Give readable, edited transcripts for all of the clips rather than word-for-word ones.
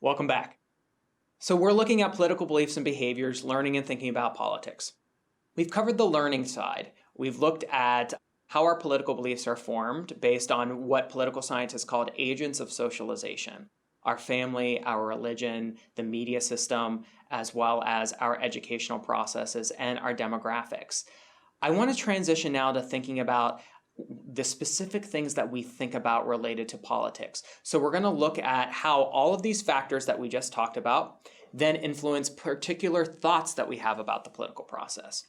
Welcome back. So we're looking at political beliefs and behaviors, learning and thinking about politics. We've covered the learning side. We've looked at how our political beliefs are formed based on what political science has called agents of socialization. Our family, our religion, the media system, as well as our educational processes and our demographics. I want to transition now to thinking about the specific things that we think about related to politics. So we're going to look at how all of these factors that we just talked about then influence particular thoughts that we have about the political process.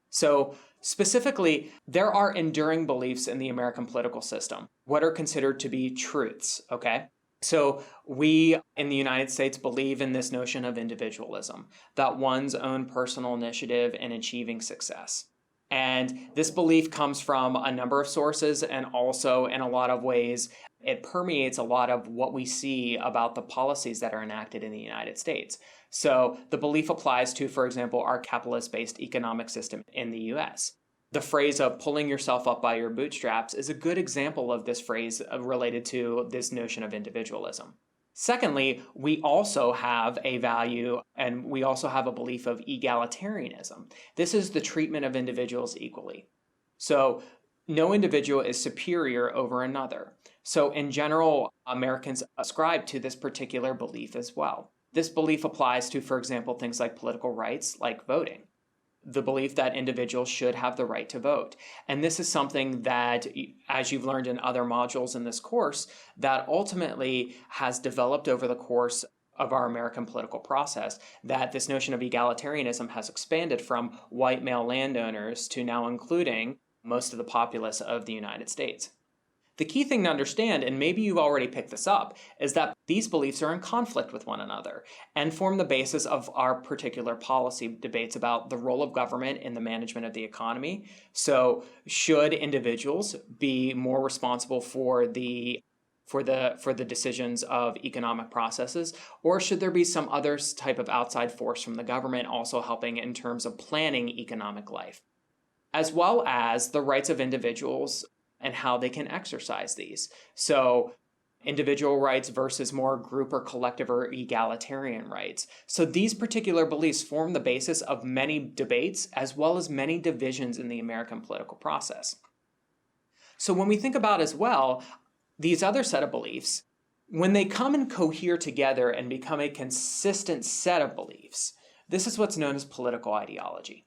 So specifically, there are enduring beliefs in the American political system, what are considered to be truths, okay? So we in the United States believe in this notion of individualism, that one's own personal initiative in achieving success. And this belief comes from a number of sources, and also in a lot of ways, it permeates a lot of what we see about the policies that are enacted in the United States. So the belief applies to, for example, our capitalist-based economic system in the US. The phrase of pulling yourself up by your bootstraps is a good example of this phrase related to this notion of individualism. Secondly, we also have a value and we also have a belief of egalitarianism. This is the treatment of individuals equally. So no individual is superior over another. So in general, Americans ascribe to this particular belief as well. This belief applies to, for example, things like political rights, like voting. The belief that individuals should have the right to vote. And this is something that, as you've learned in other modules in this course, that ultimately has developed over the course of our American political process, that this notion of egalitarianism has expanded from white male landowners to now including most of the populace of the United States. The key thing to understand, and maybe you've already picked this up, is that these beliefs are in conflict with one another and form the basis of our particular policy debates about the role of government in the management of the economy. So should individuals be more responsible for the decisions of economic processes, or should there be some other type of outside force from the government also helping in terms of planning economic life, as well as the rights of individuals and how they can exercise these. So individual rights versus more group or collective or egalitarian rights. So these particular beliefs form the basis of many debates as well as many divisions in the American political process. So when we think about as well, these other set of beliefs, when they come and cohere together and become a consistent set of beliefs, this is what's known as political ideology.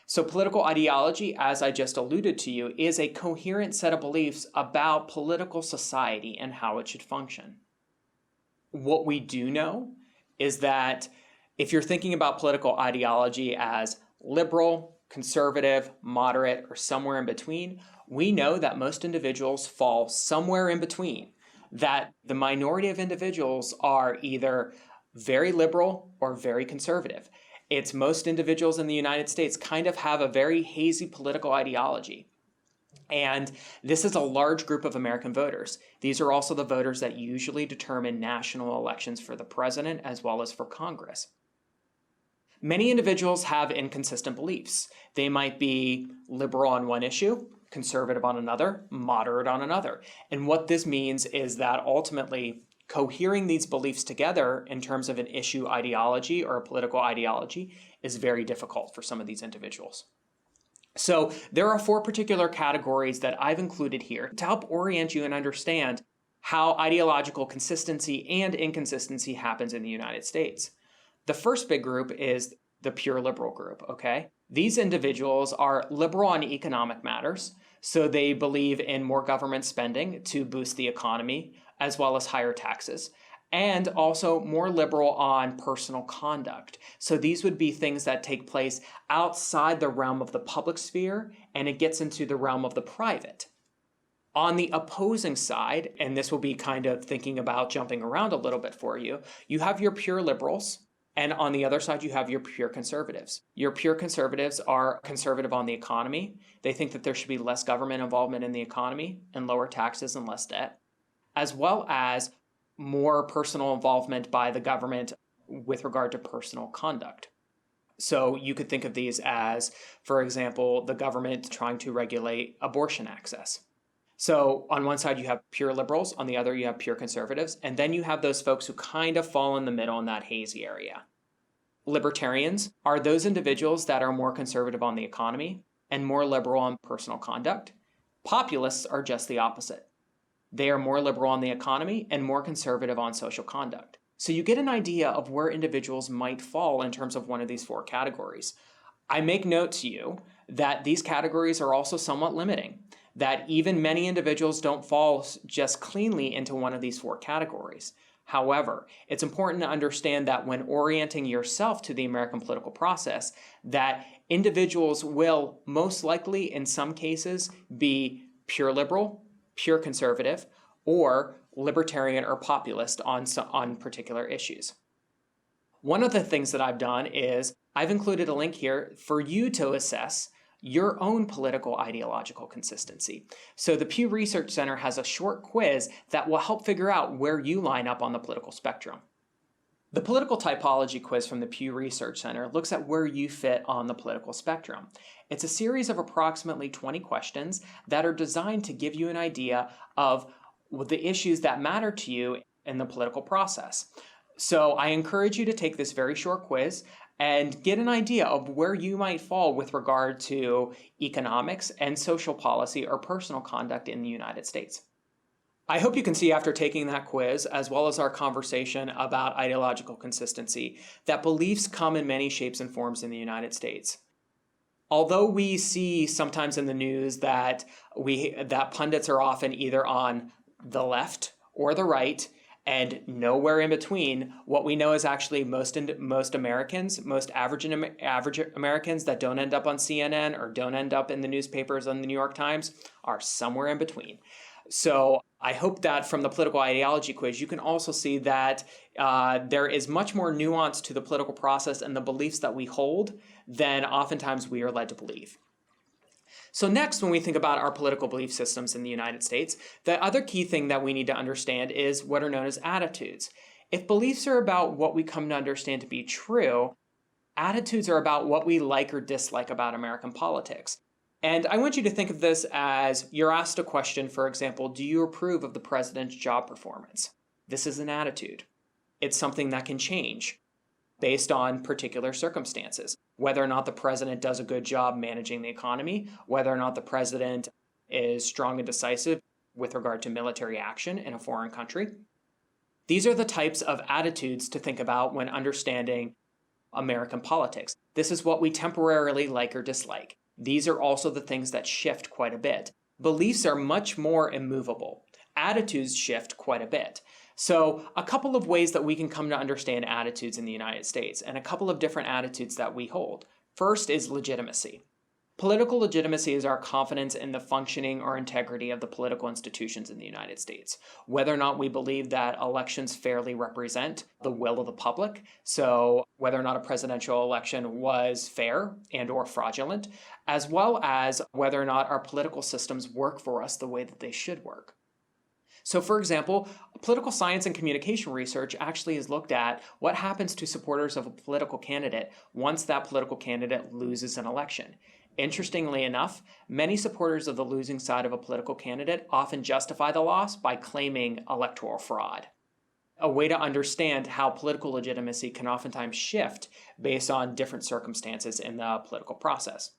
So political ideology, as I just alluded to you, is a coherent set of beliefs about political society and how it should function. What we do know is that if you're thinking about political ideology as liberal, conservative, moderate, or somewhere in between, we know that most individuals fall somewhere in between, that the minority of individuals are either very liberal or very conservative. It's most individuals in the United States kind of have a very hazy political ideology. And this is a large group of American voters. These are also the voters that usually determine national elections for the president as well as for Congress. Many individuals have inconsistent beliefs. They might be liberal on one issue, conservative on another, moderate on another. And what this means is that ultimately cohering these beliefs together in terms of an issue ideology or a political ideology is very difficult for some of these individuals. So there are 4 particular categories that I've included here to help orient you and understand how ideological consistency and inconsistency happens in the United States. The first big group is the pure liberal group, okay? These individuals are liberal on economic matters, so they believe in more government spending to boost the economy, as well as higher taxes, and also more liberal on personal conduct. So these would be things that take place outside the realm of the public sphere, and it gets into the realm of the private. On the opposing side, and this will be kind of thinking about jumping around a little bit for you, you have your pure liberals, and on the other side, you have your pure conservatives. Your pure conservatives are conservative on the economy. They think that there should be less government involvement in the economy and lower taxes and less debt, as well as more personal involvement by the government with regard to personal conduct. So you could think of these as, for example, the government trying to regulate abortion access. So on one side, you have pure liberals. On the other, you have pure conservatives. And then you have those folks who kind of fall in the middle in that hazy area. Libertarians are those individuals that are more conservative on the economy and more liberal on personal conduct. Populists are just the opposite. They are more liberal on the economy and more conservative on social conduct. So you get an idea of where individuals might fall in terms of one of these four categories. I make note to you that these categories are also somewhat limiting, that even many individuals don't fall just cleanly into one of these four categories. However, it's important to understand that when orienting yourself to the American political process, that individuals will most likely, in some cases, be pure liberal, pure conservative, or libertarian or populist on particular issues. One of the things that I've done is I've included a link here for you to assess your own political ideological consistency. So the Pew Research Center has a short quiz that will help figure out where you line up on the political spectrum. The political typology quiz from the Pew Research Center looks at where you fit on the political spectrum. It's a series of approximately 20 questions that are designed to give you an idea of the issues that matter to you in the political process. So I encourage you to take this very short quiz and get an idea of where you might fall with regard to economics and social policy or personal conduct in the United States. I hope you can see after taking that quiz, as well as our conversation about ideological consistency, that beliefs come in many shapes and forms in the United States. Although we see sometimes in the news that pundits are often either on the left or the right, and nowhere in between, what we know is actually most Americans, most average Americans that don't end up on CNN or don't end up in the newspapers on the New York Times are somewhere in between. So I hope that from the political ideology quiz, you can also see that there is much more nuance to the political process and the beliefs that we hold than oftentimes we are led to believe. So next, when we think about our political belief systems in the United States, the other key thing that we need to understand is what are known as attitudes. If beliefs are about what we come to understand to be true, attitudes are about what we like or dislike about American politics. And I want you to think of this as you're asked a question, for example, do you approve of the president's job performance? This is an attitude. It's something that can change based on particular circumstances. Whether or not the president does a good job managing the economy, whether or not the president is strong and decisive with regard to military action in a foreign country. These are the types of attitudes to think about when understanding American politics. This is what we temporarily like or dislike. These are also the things that shift quite a bit. Beliefs are much more immovable. Attitudes shift quite a bit. So a couple of ways that we can come to understand attitudes in the United States, and a couple of different attitudes that we hold. First is legitimacy. Political legitimacy is our confidence in the functioning or integrity of the political institutions in the United States. Whether or not we believe that elections fairly represent the will of the public, so whether or not a presidential election was fair and or fraudulent, as well as whether or not our political systems work for us the way that they should work. So for example, political science and communication research actually has looked at what happens to supporters of a political candidate once that political candidate loses an election. Interestingly enough, many supporters of the losing side of a political candidate often justify the loss by claiming electoral fraud. A way to understand how political legitimacy can oftentimes shift based on different circumstances in the political process.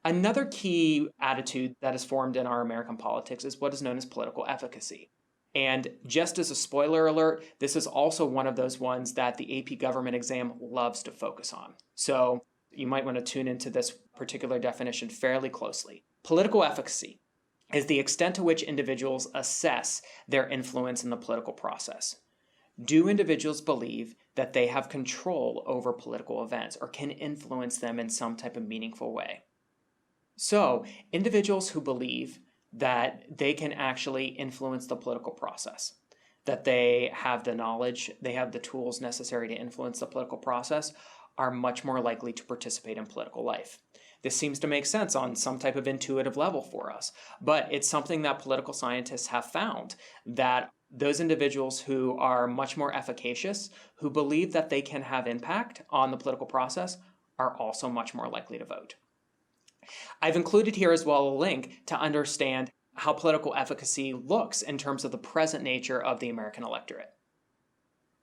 Another key attitude that is formed in our American politics is what is known as political efficacy. And just as a spoiler alert, this is also one of those ones that the AP government exam loves to focus on. So you might want to tune into this particular definition fairly closely. Political efficacy is the extent to which individuals assess their influence in the political process. Do individuals believe that they have control over political events or can influence them in some type of meaningful way? So, individuals who believe that they can actually influence the political process, that they have the knowledge, they have the tools necessary to influence the political process, are much more likely to participate in political life. This seems to make sense on some type of intuitive level for us, but it's something that political scientists have found, that those individuals who are much more efficacious, who believe that they can have impact on the political process, are also much more likely to vote. I've included here as well a link to understand how political efficacy looks in terms of the present nature of the American electorate.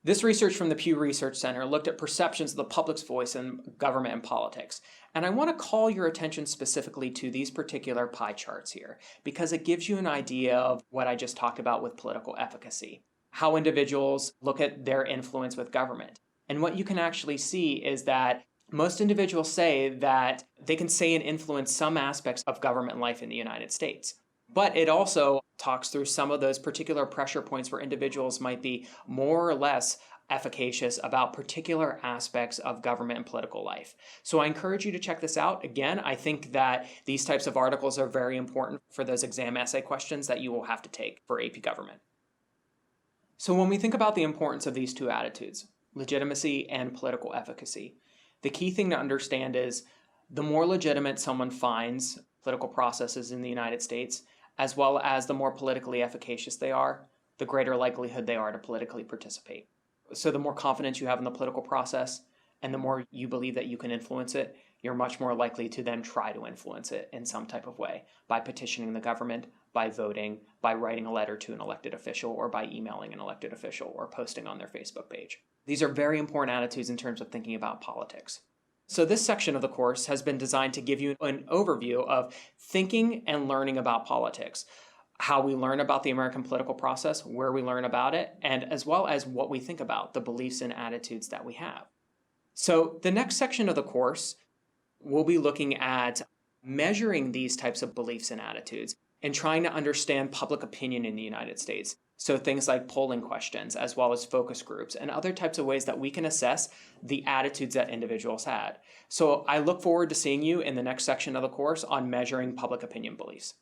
This research from the Pew Research Center looked at perceptions of the public's voice in government and politics. And I want to call your attention specifically to these particular pie charts here, because it gives you an idea of what I just talked about with political efficacy, how individuals look at their influence with government. And what you can actually see is that most individuals say that they can say and influence some aspects of government life in the United States. But it also talks through some of those particular pressure points where individuals might be more or less efficacious about particular aspects of government and political life. So I encourage you to check this out. Again, I think that these types of articles are very important for those exam essay questions that you will have to take for AP Government. So when we think about the importance of these two attitudes, legitimacy and political efficacy, the key thing to understand is the more legitimate someone finds political processes in the United States, as well as the more politically efficacious they are, the greater likelihood they are to politically participate. So the more confidence you have in the political process and the more you believe that you can influence it, you're much more likely to then try to influence it in some type of way by petitioning the government, by voting, by writing a letter to an elected official, or by emailing an elected official or posting on their Facebook page. These are very important attitudes in terms of thinking about politics. So this section of the course has been designed to give you an overview of thinking and learning about politics, how we learn about the American political process, where we learn about it, and as well as what we think about, the beliefs and attitudes that we have. So the next section of the course, we'll be looking at measuring these types of beliefs and attitudes and trying to understand public opinion in the United States. So things like polling questions, as well as focus groups, and other types of ways that we can assess the attitudes that individuals had. So I look forward to seeing you in the next section of the course on measuring public opinion beliefs.